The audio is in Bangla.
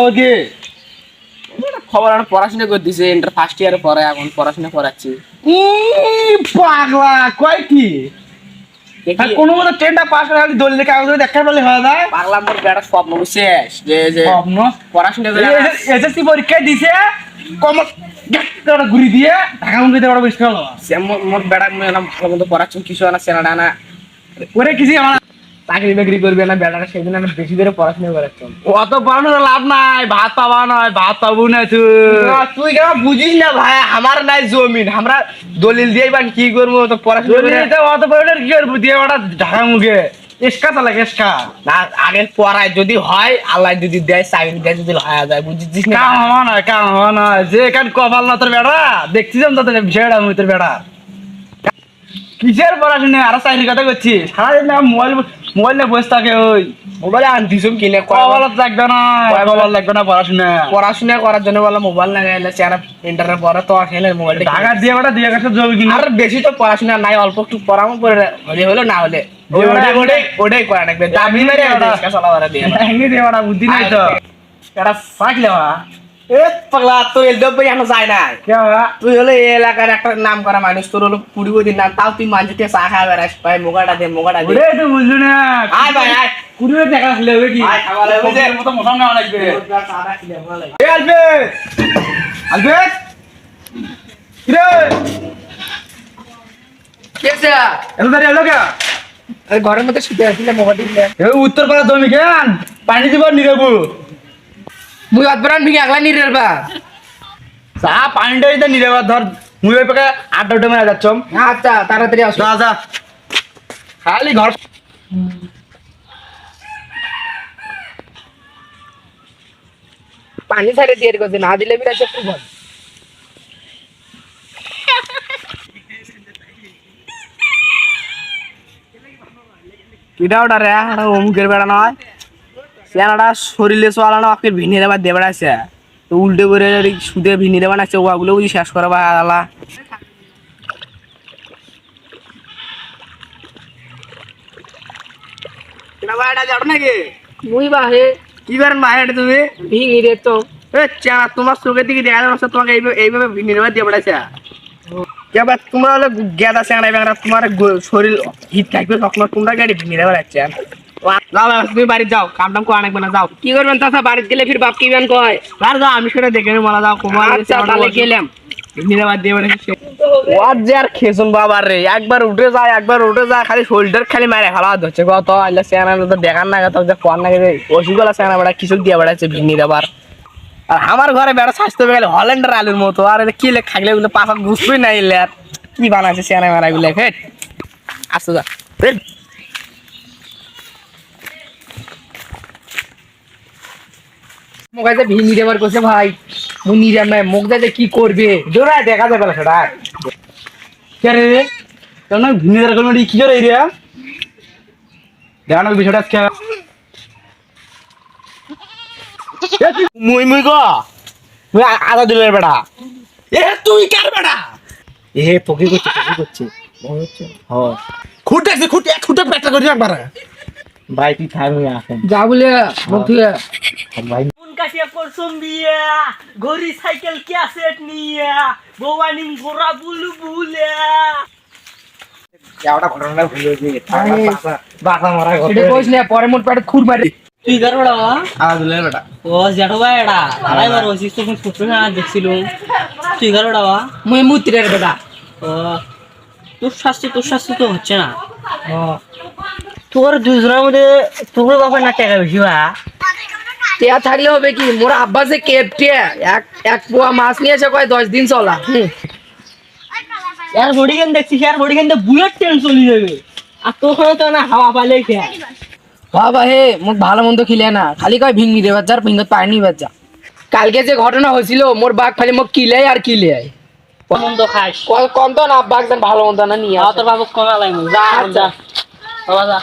ওকে খবর আর পড়াশোনা করতেছে ইন্টার ফার্স্ট ইয়ারে পড়ে এখন পড়াশোনা করাচ্ছি। পাগলা কয় কি কোনো মতো ট্রেনটা পাস করে দলিল কাগজ দেখা পেলে হয় না। পাগলা মোর বেটা স্বপ্ন শেষ যে যে স্বপ্ন পড়াশোনা করে এসএসসি পরীক্ষা দিছে কম ঘুরি দিয়ে ঢাকা মুখে বড় বেশ হলো মোর বেটা ভালো মতো পড়াচ্ছি কিছু না সেনাটা না ওরে কিছু আমার চাকরি বাকরি করবে না বেটাটা সেই জন্য আমি বেশি করে পড়াশোনা করাচ্ছি। অত পড়ানোর লাভ নাই, ভাত পাবা নয়, ভাত পাবো না তুই কেন বুঝিস না ভাই, আমার নাই জমিন, আমরা দলিল দিয়ে বা কি করবো তো পড়াশোনা অত পড়ানোর কি করবো দিয়ে ওটা ঢাকা মুখে এসকা চালা এসকা না আগে পড়ায় যদি হয় আল্লাহ যদি দেয় চাকরি দেয় যদি হয়ে যায় বুঝছিস না। কাম হওয়া নয়, কাম হওয়া নয়, যে এখান কপাল না তোর বেড়া দেখছিলাম তোর বিষয়টা আমি তোর বেড়া কিসের পড়াশোনা আর চাকরির কথা করছি সারাদিন না মোবাইল মোবাইল নিয়ে বসে থাকে ওই মোবাইলে আনতিস কিনে কপাল লাগবে না, কপাল লাগবে না পড়াশোনা পড়াশোনা করার জন্য বলে মোবাইল লাগাইলে চেহারা ইন্টারনেট পরে তো খেলে মোবাইলটা ঢাকা দিয়ে বেটা দিয়ে গেছে জমি কিনা আর বেশি তো পড়াশোনা নাই, অল্প একটু পড়ামো পরে হলে হলো না হলে ওটাই করা লাগবে দাবি মেরে চলাবারা দিয়ে ভেঙে দিয়ে বেটা বুদ্ধি নাই তো এটা ফাঁকলে বা এ পাগলা তোর এলদব ভাই এখনো যায় না কে বা তুই হলো এই এলাকার একটা নাম করা মানুষ, তোর হলো 20 দিন নাম, তাও তুই মানুষকে চা খাওয়া বেড়াস ভাই মোগাটা দে ওরে তো বুঝলি না আয় ভাই আয় কুড়ি টাকা খেলে হবে কি আয় খাওয়া লাগবে যে মতো মশা নেওয়া লাগবে চাটা খেলে ভালো লাগে। এ আলবেট আলবেট কিরে কেসে এত দাঁড়িয়ে এলো কে আরে ঘরের মধ্যে শুতে আসলে মোবাইল দিলে উত্তরপাড়া জমি কেন পানি দিব নিরেবু মুই অতবরান ভিগে আগলা নি রেলবা চা পানিটা দিতে নিরেবা ধর মুই ওই পাকে আড্ডা উঠে মেরা যাচ্ছম আচ্ছা তাড়াতাড়ি আসো। যা যা খালি ঘর পানি ছাড়ে দিয়ে করছে না দিলে বিরাজ একটু বল কিটা ওটা রে এটা অমুকের বেড়া নয় সেনাটা শরীরে চলা না আপনি ভিনি দেবার দিয়ে বেড়াচ্ছে তো উল্টে করে সুদে ভিনি দেবার নাচ্ছে ওগুলো বুঝি শেষ করে বা আলা নাকি মুই বাহে কি করেন বাইরে তুমি ভিঙি রে তো তোমার চোখের দিকে দেখা যাচ্ছে তোমাকে এইভাবে ভিনি দেবার দিয়ে বেড়াচ্ছে এবার তোমরা হলে গেদা চেংড়া বেংড়া তোমার শরীর হিট থাকবে তখন তোমরা গাড়ি ভিনি দেবার যাচ্ছে যাও তুমি বাড়ি যাও কাম টাম করে আনবে না যাও কি করবেন তাছা বাড়িতে গেলে ফির বাপ কি বেন কয় আর যাও আমি সেটা দেখে মারা যাও কুমার আচ্ছা তাহলে গেলাম নিরাবাদ দিয়ে বেড়েছে ওয়ার যে আর খেসুন বাবার রে একবার উঠে যায় খালি শোল্ডার খালি মারে ফেলা হচ্ছে কত আইলা সেনা তো দেখার না তো যে কোন না ওষুধগুলা সেনা বেড়া কিছু দিয়ে বেড়াচ্ছে ভিনি দেবার আর আমার ঘরে বেড়া স্বাস্থ্য গেলে হল্যান্ডার আলুর মতো আর কি লে খাইলে গুলো পাপা ঘুষবই না এলে আর কি বানাচ্ছে সেনা মেরা গুলো হেট আসতো যা মোকাইতে ভিঙি দেবার কইছে ভাই মুই নিরাম নাই মুখ যাতে কি করবে জোড়া দেখা যাবে না সেটা কে রে কেন ভিনি দেওয়ার কোনো কি করে এরিয়া দেখানোর বিষয়টা আজকে মুই মুই গো মুই আদা দিলের বেড়া এ তুই কার বেড়া এ পকি করছে হ্যাঁ খুঁটে পেটটা করে একবার ভাই তুই থাকবি এখন যা বলে মুখ থেকে ভাই কাটিয়া করছম বিয়া গরি সাইকেল ক্যাসেট নিয়া বৌবানি গোরা বুলু বুলে একটা ঘটনা ভুলে গিয়ে বাসা মারা এটা কইছ না পরে মোট পেটে খুর মারি তুই গার বড়া আদা দিলের বেটা ও জেঠো ভাই এডা আড়াই বার হইছিস তখন ছোট না দেখছিলুম তুই গার বড়া মুই মুতিরের বেটা ও তোর শাস্তি তো হচ্ছে না তোর দুজনের মধ্যে তোর বাবা না টাকা বেশি বা টিয়া থাকলে হবে কি মোর আব্বা যে কেপটে এক পোয়া মাছ নিয়েছে কয় 10 দিন চলা यार बॉडी के अंदर देखছিস यार बॉडी के अंदर বুলেট ট্রেন চলে যাবে আর তোর তো না হাওয়া পালে খেয়া বাবা হে মোক ভালো মন্দ খিলে না খালি কয় ভিঙ্গি দেবার যার ভিঙ্গত পায়নি বাচ্চা কালকে যে ঘটনা হয়েছিল মোর বাঘ খালি মোক কিলে আর কিলে মন্দ খাস কম তো না বাঘ ভালো মন্দ না নিয়ে তোর বাবু কমা লাগবে যা যা বাবা যা